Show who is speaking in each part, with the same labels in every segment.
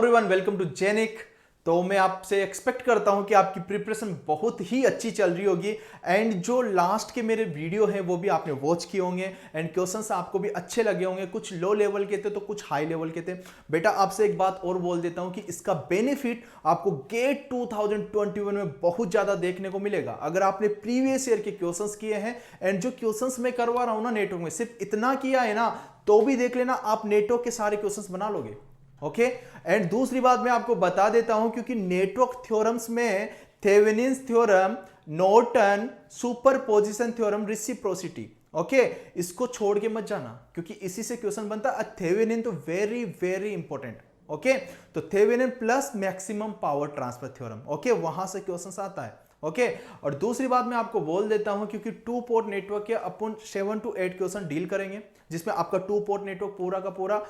Speaker 1: Everyone, welcome to genic. तो मैं आपसे एक्सपेक्ट करता हूं कि आपकी प्रिपरेशन बहुत ही अच्छी चल रही होगी एंड जो लास्ट के मेरे वीडियो हैं वो भी आपने वॉच किए होंगे एंड क्वेश्चंस आपको भी अच्छे लगे होंगे। कुछ लो लेवल के थे तो कुछ हाई लेवल के थे। बेटा आपसे एक बात और बोल देता हूं कि इसका बेनिफिट आपको गेट 2021 में बहुत ज्यादा देखने को मिलेगा अगर आपने प्रीवियस ईयर के क्वेश्चंस किए हैं। एंड जो क्वेश्चंस मैं करवा रहा हूं ना नेटवर्क में, सिर्फ इतना किया है ना तो भी देख लेना आप नेटवर्क के सारे क्वेश्चंस बना लोगे। ओके एंड दूसरी बात मैं आपको बता देता हूं क्योंकि नेटवर्क थ्योरम्स में Thevenin's theorem, Norton superposition theorem, reciprocity, okay इसको छोड़ के मत जाना क्योंकि इसी से क्वेश्चन बनता है। थेवेनिन तो वेरी वेरी इंपॉर्टेंट। ओके तो Thevenin plus maximum power transfer theorem, okay वहां से क्वेश्चन आता है। ओके और दूसरी बात मैं आपको बोल देता हूं क्योंकि 2 पोर्ट नेटवर्क के अपन 7 to 8 क्वेश्चन डील करेंगे जिसमें आपका 2 पोर्ट नेटवर्क पूरा का पूरा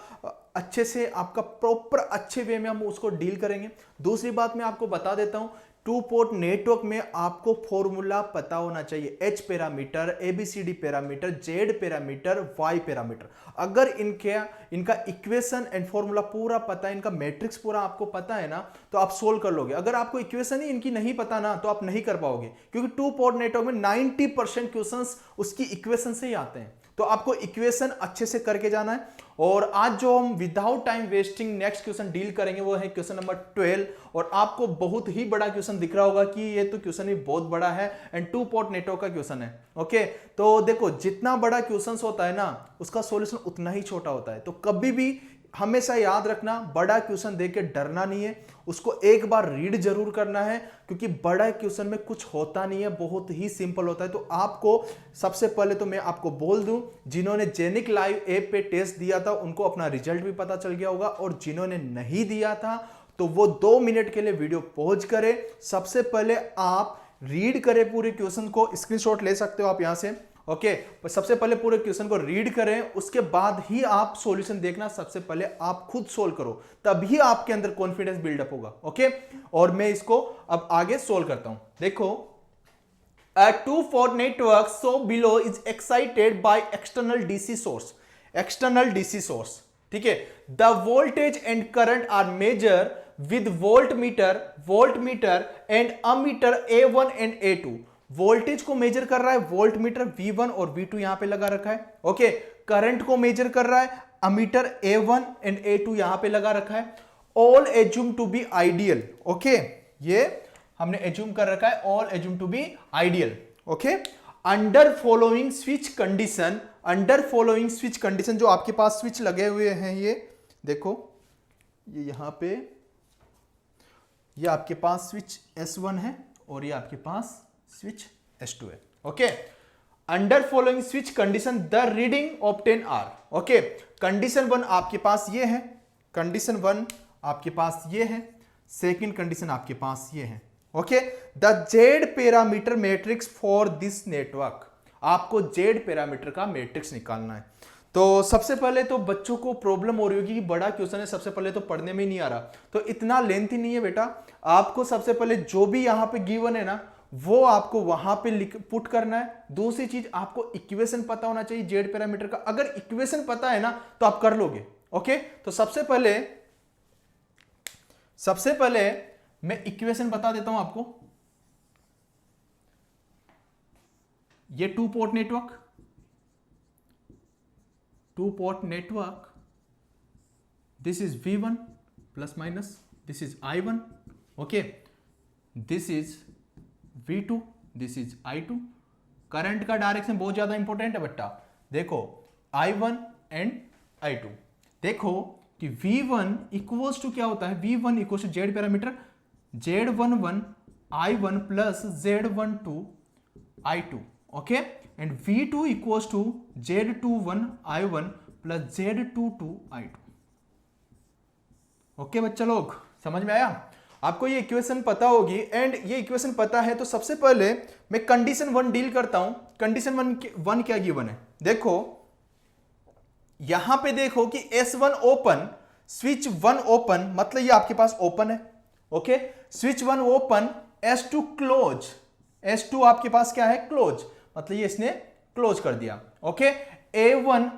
Speaker 1: अच्छे से आपका प्रॉपर अच्छे वे में हम उसको डील करेंगे। दूसरी बात मैं आपको बता देता हूं 2 पोर्ट नेटवर्क में आपको फॉर्मूला पता होना चाहिए। H parameter, ABCD parameter, Z parameter, Y parameter. अगर इनका इक्वेशन एंड फॉर्मूला पूरा पता है, इनका मैट्रिक्स पूरा आपको पता है ना तो आप सोल्व कर लोगे। अगर आपको इक्वेशन ही इनकी नहीं पता ना तो आप नहीं कर पाओगे क्योंकि 2 पोर्ट नेटवर्क में 90% क्वेश्चंस उसकी इक्वेशन से ही आते हैं। तो आपको इक्वेशन अच्छे से करके जाना है। और आज जो हम without time wasting next question deal करेंगे वो है क्वेश्चन नंबर 12। और आपको बहुत ही बड़ा क्वेश्चन दिख रहा होगा कि ये तो क्वेश्चन भी बहुत बड़ा है एंड 2 पोर्ट नेटवर्क का क्वेश्चन है। ओके तो देखो जितना बड़ा क्वेश्चन होता है ना उसका सॉल्यूशन उतना ही छोटा होता है। तो कभी भी हमेशा याद रखना बड़ा क्वेश्चन देख के डरना नहीं है, उसको एक बार रीड जरूर करना है क्योंकि बड़ा क्वेश्चन में कुछ होता नहीं है, बहुत ही सिंपल होता है। तो आपको सबसे पहले तो मैं आपको बोल दूं जिन्होंने जेनिक लाइव ऐप पे टेस्ट दिया था उनको अपना रिजल्ट भी पता चल गया होगा और जिन्होंने नहीं दिया था तो वो 2 मिनट के लिए वीडियो पॉज करें। सबसे पहले आप रीड करें पूरे क्वेश्चन को, स्क्रीनशॉट ले सकते हो आप यहां से। ओके सबसे पहले पूरे क्वेश्चन को रीड करें, उसके बाद ही आप सॉल्यूशन देखना। सबसे पहले आप खुद सोल्व करो तभी आपके अंदर कॉन्फिडेंस बिल्डअप होगा। ओके और मैं इसको अब आगे सोल्व करता हूं। देखो a 2 port network so below is excited by external DC source, external DC source, ठीक है। the voltage and current are measured with voltmeter and ammeter A1 and A2। Voltage को मेजर कर रहा है वोल्टमीटर V1 और V2 यहां पे लगा रखा है। ओके करंट को मेजर कर रहा है अमीटर A1 एंड A2 यहां पे लगा रखा है। All assume to be ideal. Okay ये हमने एज्यूम कर रखा है all assume to be ideal. Okay under following switch condition, under following switch condition जो आपके पास स्विच लगे हुए हैं ये देखो ये यहां पे ये आपके पास स्विच S1 है और ये आपके पास स्विच S2 है। Okay under following switch condition the reading obtain are. Okay condition 1 आपके पास ये है, कंडीशन 1 आपके पास ये है, सेकंड कंडीशन आपके पास ये है। Okay the Z parameter matrix for this network, आपको जेड पैरामीटर का मैट्रिक्स निकालना है। तो सबसे पहले तो बच्चों को प्रॉब्लम हो रही होगी कि बड़ा क्वेश्चन है, सबसे पहले तो पढ़ने में नहीं आ रहा, तो इतना लेंथी नहीं है बेटा। आपको सबसे पहले जो भी यहां पे गिवन है ना वो आपको वहां पे पुट करना है। दूसरी चीज आपको इक्वेशन पता होना चाहिए जेड पैरामीटर का। अगर इक्वेशन पता है ना तो आप कर लोगे। ओके तो सबसे पहले मैं इक्वेशन बता देता हूं आपको। ये 2 port network, this is V1 plus minus, this is I1, okay this is V2, this is I2। Current का डायरेक्शन बहुत ज्यादा इंपॉर्टेंट है बेटा। देखो I1 एंड I2, देखो कि V1 इक्वल्स टू क्या होता है, V1 equals to Z parameter Z11 I1 plus Z12 I2। Okay and V2 equals to Z21 I1 plus Z22 I2। Okay बच्चा लोग समझ में आया? आपको ये इक्वेशन पता होगी एंड ये इक्वेशन पता है तो सबसे पहले मैं कंडीशन 1 डील करता हूं। कंडीशन 1 क्या गिवन है, देखो यहां पे देखो कि S1 ओपन, स्विच 1 ओपन, मतलब ये आपके पास ओपन है। Okay switch 1 open, S2 close, S2 आपके पास क्या है क्लोज, मतलब ये इसने क्लोज कर दिया। ओके A1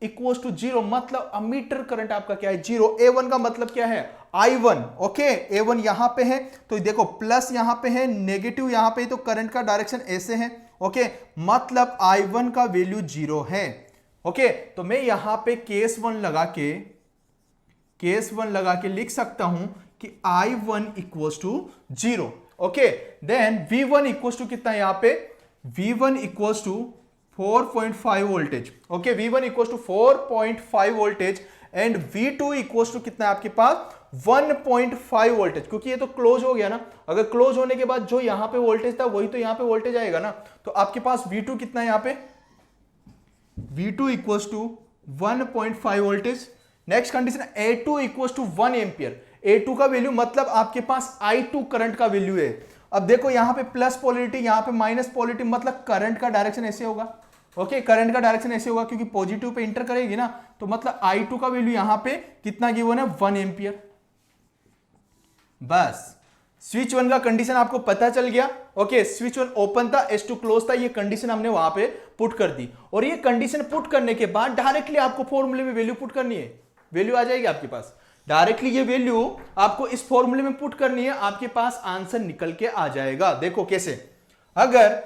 Speaker 1: इक्वल टू 0, मतलब अमीटर करंट आपका क्या है, 0। A1 का मतलब क्या है, I1। ओके, A1 यहां पे है तो देखो प्लस यहां पे है, नेगेटिव यहां पे, तो करंट का डायरेक्शन ऐसे है। ओके, मतलब I1 का वैल्यू 0 है। ओके, तो मैं यहां पे केस 1 लगा के लिख सकता हूं कि I1 equal to 0। Okay, then V1 equal to कितना है यहां पे, V1 equal to 4.5 voltage. Okay, V1 equal to 4.5 voltage and V2 equal to कितना है आपके पास, 1.5 वोल्टेज। क्योंकि ये तो क्लोज हो गया ना, अगर क्लोज होने के बाद जो यहां पे वोल्टेज था वही तो यहां पे वोल्टेज आएगा ना, तो आपके पास V2 कितना है यहां पे, V2 equal to 1.5 voltage. Next condition, A2 equal to 1 ampere. A2 का वैल्यू मतलब आपके पास I2 करंट का वैल्यू है। अब देखो यहां पे प्लस पोलरिटी, यहां पे माइनस पोलरिटी, मतलब करंट का डायरेक्शन ऐसे होगा। ओके, करंट का डायरेक्शन ऐसे होगा क्योंकि पॉजिटिव पे इंटर करेगी ना, तो मतलब I2 का वैल्यू यहां पे कितना गिवन है, 1 एम्पियर। बस स्विच 1 का कंडीशन आपको पता चल गया। ओके, स्विच 1 ओपन था, S2 क्लोज था, ये कंडीशन हमने वहां पे पुट कर दी। और ये कंडीशन पुट करने के बाद डायरेक्टली आपको फॉर्मूले में वैल्यू पुट करनी है, वैल्यू आ जाएगी आपके पास। डायरेक्टली ये वैल्यू आपको इस फॉर्मूले में पुट करनी है, आपके पास आंसर निकल के आ जाएगा। देखो कैसे, अगर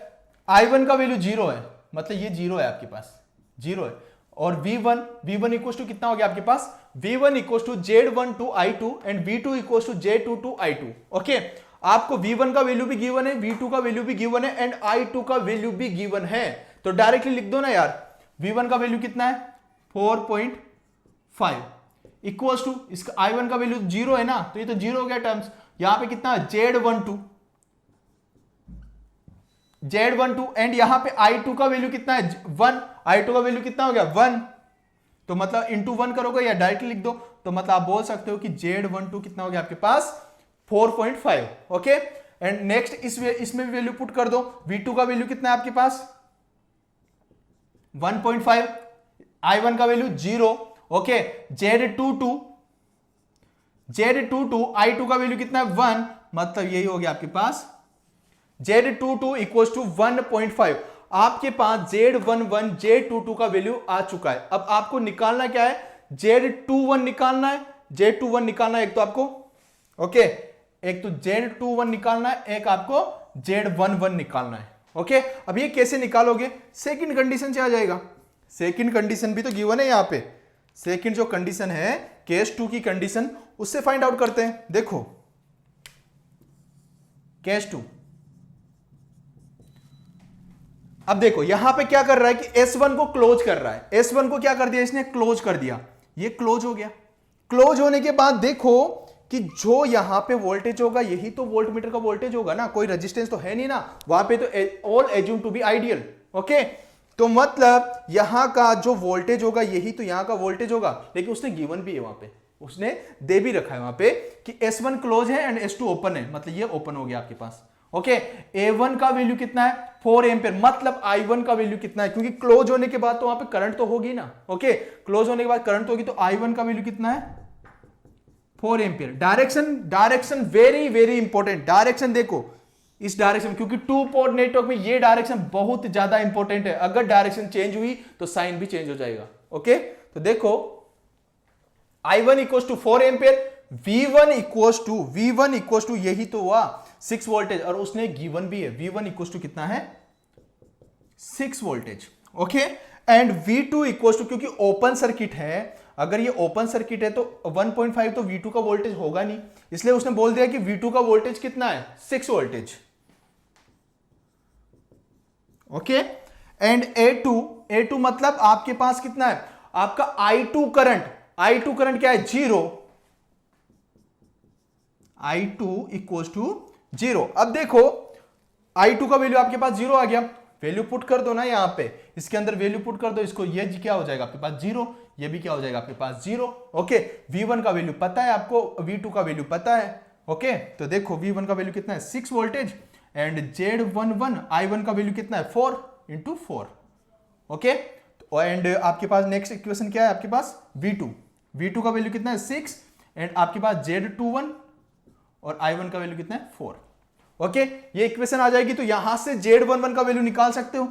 Speaker 1: I1 का वैल्यू 0 है, मतलब ये 0 है आपके पास, 0 है, और V1 इक्वल टू कितना हो गया आपके पास, V1 equal to Z12 I2 and V2 equal to Z22 I2। Okay, आपको V1 का वैल्यू भी गिवन है, V2 का वैल्यू भी गिवन है एंड I2 का वैल्यू भी गिवन है, तो डायरेक्टली लिख दो ना यार। V1 का वैल्यू कितना है, 4.5 इक्वल्स टू, इसका I1 का वैल्यू 0 है ना, तो ये तो 0 हो गया टर्म्स। यहां पे कितना Z12 एंड यहां पे I2 का वैल्यू कितना है, 1। I2 का वैल्यू कितना हो गया, 1, तो मतलब इंटू 1 करोगे या डायरेक्टली लिख दो, तो मतलब आप बोल सकते हो कि Z12 कितना हो गया आपके पास, 4.5। ओके, एंड नेक्स्ट इसमें भी वैल्यू पुट कर दो। V2 का वैल्यू कितना है आपके पास, 1.5, I1 का वैल्यू 0। ओके, Z22 I2 का वैल्यू कितना है, 1, मतलब यही हो गया आपके पास Z22 इक्वल टू 1.5। आपके पास Z11 Z22 का वैल्यू आ चुका है। अब आपको निकालना क्या है, Z21 निकालना है, Z21 निकालना है एक तो आपको। ओके, एक तो Z21 निकालना है, एक आपको Z11 निकालना है। ओके, अब ये कैसे निकालोगे, सेकंड कंडीशन से आ जाएगा। सेकंड कंडीशन भी तो गिवन है यहां पे, सेकंड जो कंडीशन है केस 2 की कंडीशन, उससे फाइंड आउट करते हैं। देखो केस 2, अब देखो यहां पे क्या कर रहा है कि S1 को क्लोज कर रहा है, S1 को क्या कर दिया इसने, क्लोज कर दिया, ये क्लोज हो गया। क्लोज होने के बाद देखो कि जो यहां पे वोल्टेज होगा यही तो वोल्ट मीटर का वोल्टेज होगा ना, कोई रेजिस्टेंस तो है नहीं ना वहां पे, तो all assume to be ideal. Okay, तो मतलब यहां का जो वोल्टेज होगा यही तो यहां का वोल्टेज होगा, लेकिन उसने गिवन भी है वहां पे, उसने दे भी रखा है वहां पे कि S1 क्लोज है एंड S2 ओपन है, मतलब ये ओपन हो गया आपके पास। ओके, A1 का वैल्यू कितना है, 4 एम्पियर, मतलब I1 का वैल्यू कितना है, क्योंकि क्लोज होने के बाद तो वहां पे करंट तो होगी ना। ओके, क्लोज होने के बाद करंट होगी, तो I1 का वैल्यू कितना है, 4 ampere. Direction very very important, direction देखो इस डायरेक्शन, क्योंकि 2 पोर्ट नेटवर्क में ये डायरेक्शन बहुत ज्यादा इंपॉर्टेंट है, अगर डायरेक्शन चेंज हुई तो साइन भी चेंज हो जाएगा। ओके, तो देखो I1 equal to 4 ampere, V1 equal to यही तो हुआ 6 वोल्टेज, और उसने गिवन भी है V1 इक्वल टू कितना है, 6 voltage. Okay, and V2 equal to, क्योंकि ओपन सर्किट है, अगर ये ओपन सर्किट है तो 1.5 तो V2 का वोल्टेज होगा नहीं, इसलिए उसने बोल दिया कि V2 का वोल्टेज कितना है, 6 वोल्टेज। ओके, एंड A2 मतलब आपके पास कितना है, आपका I2 करंट क्या है, 0। I2 equal to 0। अब देखो I2 का वैल्यू आपके पास 0 आ गया, वैल्यू पुट कर दो ना यहां पे, इसके अंदर वैल्यू पुट कर दो, इसको ये क्या हो जाएगा आपके पास 0, ये भी क्या हो जाएगा आपके पास 0। ओके, V1 का वैल्यू पता है आपको, V2 का वैल्यू पता है। ओके, तो देखो V1 का वैल्यू कितना है, 6 वोल्टेज, एंड Z11 I1 का वैल्यू कितना है, 4 इंटू 4। ओके, एंड आपके पास नेक्स्ट इक्वेशन क्या है आपके पास, V2 का वैल्यू कितना है, 6, एंड आपके पास Z21 और I1 का वैल्यू कितना है, 4। ओके, ये इक्वेशन आ जाएगी, तो यहां से Z11 का वैल्यू निकाल सकते हो।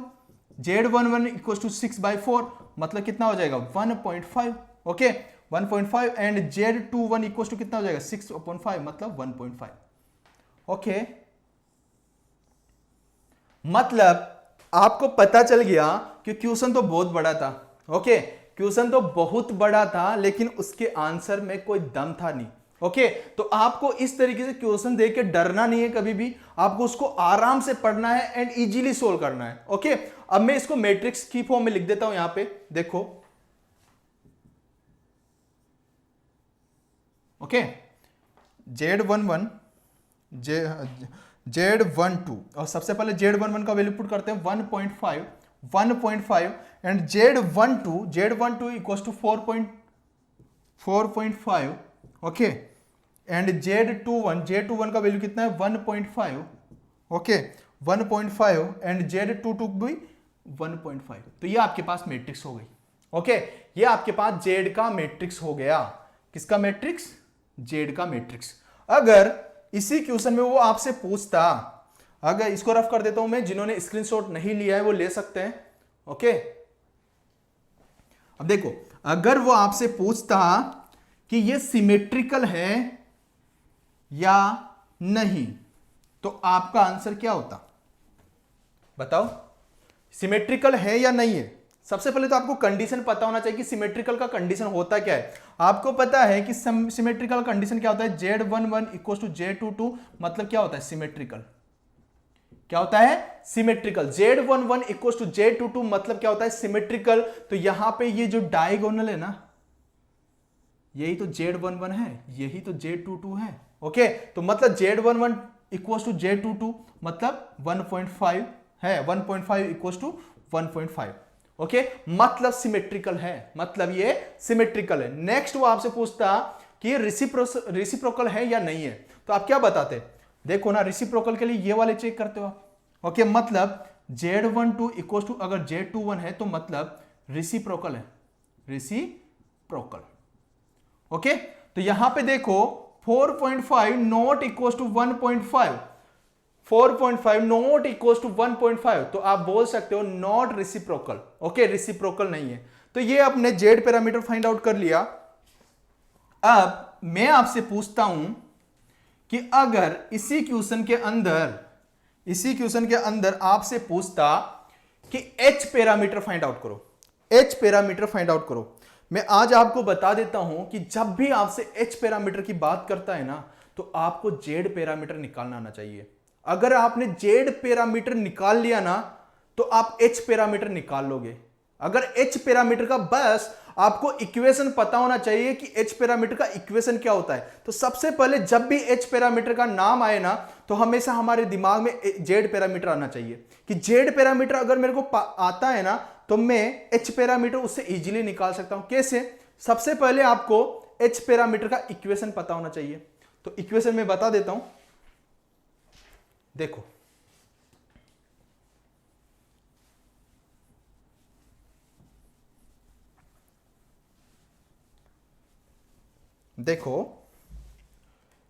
Speaker 1: Z11 इक्वल टू 6/4 मतलब कितना हो जाएगा 1.5। Okay 1.5 and Z21 equal to कितना हो जाएगा 6/5 मतलब 1.5। ओके मतलब आपको पता चल गया कि क्वेश्चन तो बहुत बड़ा था। ओके क्वेश्चन तो बहुत बड़ा था लेकिन उसके आंसर में कोई दम था नहीं। ओके तो आपको इस तरीके से क्वेश्चन देख के डरना नहीं है कभी भी, आपको उसको आराम से पढ़ना है एंड इजीली सोल्व करना है। ओके अब मैं इसको मैट्रिक्स की फॉर्म में लिख देता हूं, यहां पे देखो। ओके Z11 Z12 और सबसे पहले Z11 का वैल्यू पुट करते हैं 1.5 and Z12 equal to 4.5। Okay and Z21 का वैल्यू कितना है 1.5। ओके 1.5 एंड Z22 भी 1.5। तो ये आपके पास मैट्रिक्स हो गई। ओके ये आपके पास Z का मैट्रिक्स हो गया। किसका मैट्रिक्स? Z का मैट्रिक्स। अगर इसी क्वेश्चन में वो आपसे पूछता, अगर इसको रफ कर देता हूं मैं, जिन्होंने स्क्रीनशॉट नहीं लिया है वो ले सकते हैं। ओके अब देखो अगर वो आपसे पूछता कि ये सिमेट्रिकल है या नहीं तो आपका आंसर क्या होता? बताओ सिमेट्रिकल है या नहीं है। सबसे पहले तो आपको कंडीशन पता होना चाहिए कि सिमेट्रिकल का कंडीशन होता क्या है। आपको पता है कि सिमेट्रिकल कंडीशन क्या होता है, Z11 इक्वल टू Z22 मतलब क्या होता है सिमेट्रिकल। क्या होता है symmetrical. Z11 equal to Z22 मतलब क्या होता है सिमेट्रिकल। तो यहां पे ये जो डायगोनल है ना यही तो Z11 है, यही तो Z22 है। ओके तो मतलब Z11 इक्वल टू Z22 मतलब 1.5 है, 1.5 इक्वल टू 1.5। ओके मतलब सिमेट्रिकल है, मतलब ये सिमेट्रिकल है। नेक्स्ट वो आपसे पूछता कि ये रेसिप्रोकल है या नहीं है तो आप क्या बताते? देखो ना रेसिप्रोकल के लिए ये वाले चेक करते हो आप। ओके मतलब Z12 इक्वल टू अगर Z21 है तो मतलब रेसिप्रोकल है, रेसिप्रोकल। ओके तो यहां पे देखो 4.5 not equal to 1.5, 4.5 not equal to 1.5 तो आप बोल सकते हो नॉट रेसिप्रोकल। ओके रेसिप्रोकल नहीं है। तो ये आपने जेड पैरामीटर फाइंड आउट कर लिया। अब मैं आपसे पूछता हूं कि अगर इसी क्वेश्चन के अंदर आपसे पूछता कि एच पैरामीटर फाइंड आउट करो, एच पैरामीटर फाइंड आउट करो। मैं आज आपको बता देता हूं कि जब भी आपसे एच पैरामीटर की बात करता है ना तो आपको जेड पैरामीटर निकालना आना चाहिए। अगर आपने जेड पैरामीटर निकाल लिया ना तो आप एच पैरामीटर निकाल लोगे। अगर एच पैरामीटर का बस आपको इक्वेशन पता होना चाहिए कि एच पैरामीटर का इक्वेशन क्या होता है। तो सबसे पहले जब भी एच पैरामीटर का नाम आए ना तो हमेशा हमारे दिमाग में जेड पैरामीटर आना चाहिए कि जेड पैरामीटर अगर मेरे को आता है ना तो मैं एच पैरामीटर उससे इजीली निकाल सकता हूं। कैसे? सबसे पहले आपको एच पैरामीटर का इक्वेशन पता होना चाहिए। तो इक्वेशन में बता देता हूं, देखो देखो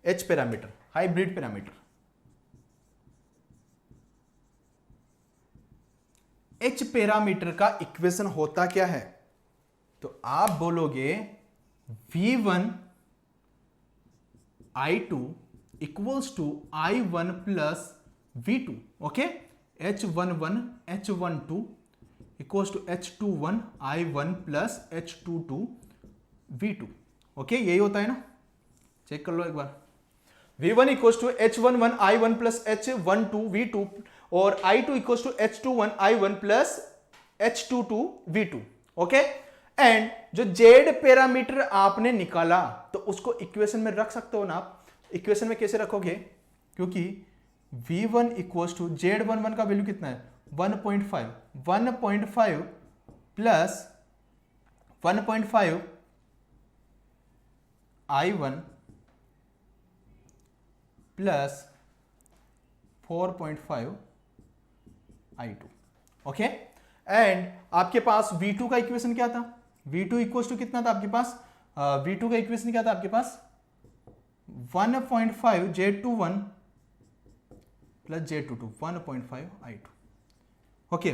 Speaker 1: H parameter hybrid parameter, H parameter का इक्वेशन होता क्या है? तो आप बोलोगे V1 I2 equals to I1 plus V2। Okay H11 H12 equals to H21 I1 plus H22 V2। Okay यही होता है ना, चेक कर लो एक बार। V1 equals to H11 I1 plus H12 V2 और I2 equals to H21 I1 plus H22 V2। Okay and जो Z parameter आपने निकाला तो उसको इक्वेशन में रख सकते हो ना आप। इक्वेशन में कैसे रखोगे? क्योंकि V1 इक्वल्स टू Z11 का वैल्यू कितना है 1.5, 1.5 plus 1.5 I1 plus 4.5 I2। Okay and आपके पास V2 का इक्वेशन क्या था? V2 इक्वल्स टू कितना था आपके पास? V2 का इक्वेशन क्या था आपके पास? 1.5 Z21 plus Z22 1.5 I2। Okay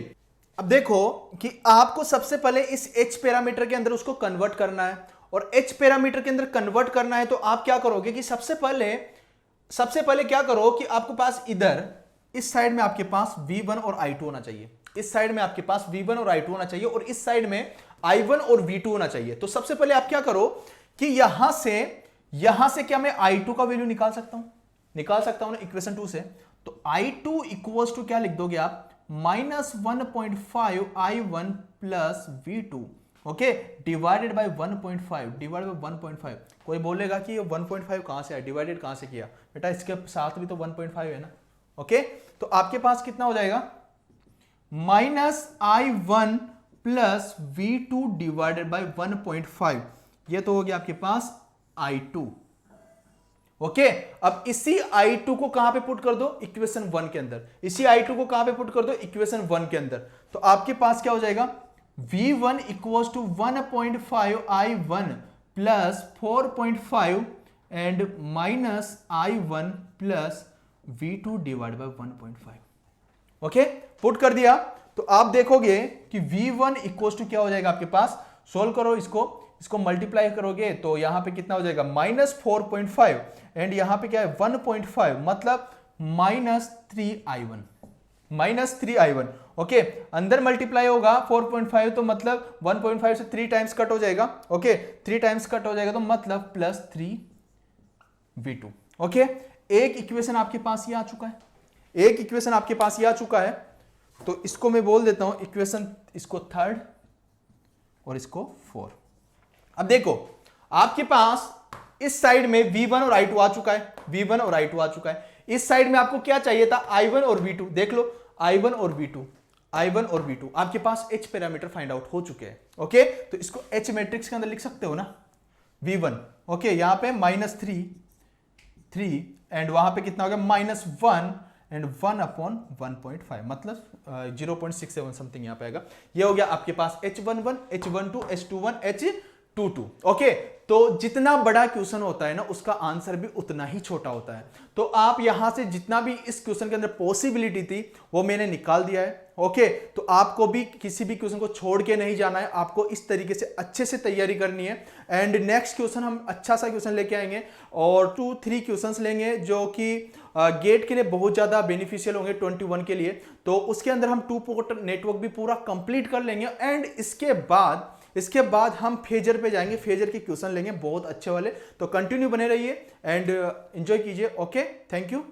Speaker 1: अब देखो कि आपको सबसे पहले इस h पैरामीटर के अंदर उसको कन्वर्ट करना है, और h पैरामीटर के अंदर कन्वर्ट करना है तो आप क्या करोगे कि सबसे पहले क्या करो कि आपके पास इधर इस साइड में आपके पास V1 और I2 होना चाहिए, इस साइड में आपके पास V1 और I2 होना चाहिए, और इस साइड में I1 और V2 होना चाहिए। तो सबसे पहले आप क्या करो कि यहां से क्या मैं I2 का वैल्यू निकाल सकता हूं ना इक्वेशन 2 से। तो I2 इक्वल्स टू क्या लिख दोगे आप, -1.5 I1 plus V2, okay, divided by 1.5। कोई बोलेगा कि ये 1.5 कहां से आया, डिवाइडेड कहां से किया, बेटा इसके साथ भी तो 1.5 है ना, ओके। तो आपके पास कितना हो जाएगा, -I1 plus V2 divided by 1.5, ये तो हो गया आपके पास I2, ओके। अब इसी I2 को कहां पे पुट कर दो, इक्वेशन 1 के अंदर, इसी I2 को कहां पे पुट कर दो, इक्वेशन 1 के अंदर। तो आपके पास क्या हो जाएगा, V1 equals to 1.5 I1 plus 4.5 and minus I1 plus V2 divide by 1.5, okay, put कर दिया। तो आप देखोगे कि V1 इक्वल्स टू क्या हो जाएगा आपके पास, सोल्व करो इसको मल्टीप्लाई करोगे तो यहां पे कितना हो जाएगा, -4.5 एंड यहां पे क्या है 1.5, मतलब -3I1, ओके। अंदर मल्टीप्लाई होगा 4.5 तो मतलब 1.5 से 3 टाइम्स कट हो जाएगा, ओके, 3 टाइम्स कट हो जाएगा तो मतलब +3V2, ओके। एक इक्वेशन आपके पास ये आ चुका है, तो इसको मैं बोल देता हूं इक्वेशन, इसको 3rd और इसको 4। अब देखो आपके पास इस साइड में V1 और I2 आ चुका है, इस साइड में आपको क्या चाहिए था, I1 और V2। देख लो I1 और V2 आपके पास H पैरामीटर फाइंड आउट हो चुके हैं, ओके। तो इसको H मैट्रिक्स के अंदर लिख सकते हो ना, V1, ओके, यहां पे -3 एंड वहां पे कितना हो गया, -1 एंड 1/1.5, मतलब 0.67 समथिंग यहां पे आएगा। ये हो गया आपके पास H11, H12, H21, H22, okay. तो जितना बड़ा क्वेश्चन होता है ना उसका आंसर भी उतना ही छोटा होता है। तो आप यहां से जितना भी इस क्वेश्चन के अंदर पॉसिबिलिटी थी वो मैंने निकाल दिया है, ओके। तो आपको भी किसी भी क्वेश्चन को छोड़ के नहीं जाना है, आपको इस तरीके से अच्छे से तैयारी करनी है। एंड नेक्स्ट क्वेश्चन हम अच्छा सा क्वेश्चन लेके आएंगे और 2-3 क्वेश्चंस लेंगे जो कि गेट के लिए बहुत ज्यादा बेनिफिशियल होंगे 21 के लिए। तो उसके अंदर हम 2 पोर्ट नेटवर्क भी पूरा कंप्लीट कर लेंगे एंड इसके बाद हम फेजर पे जाएंगे, फेजर के क्वेश्चन लेंगे बहुत अच्छे वाले। तो कंटिन्यू बने रहिए एंड एंजॉय कीजिए, ओके, थैंक यू।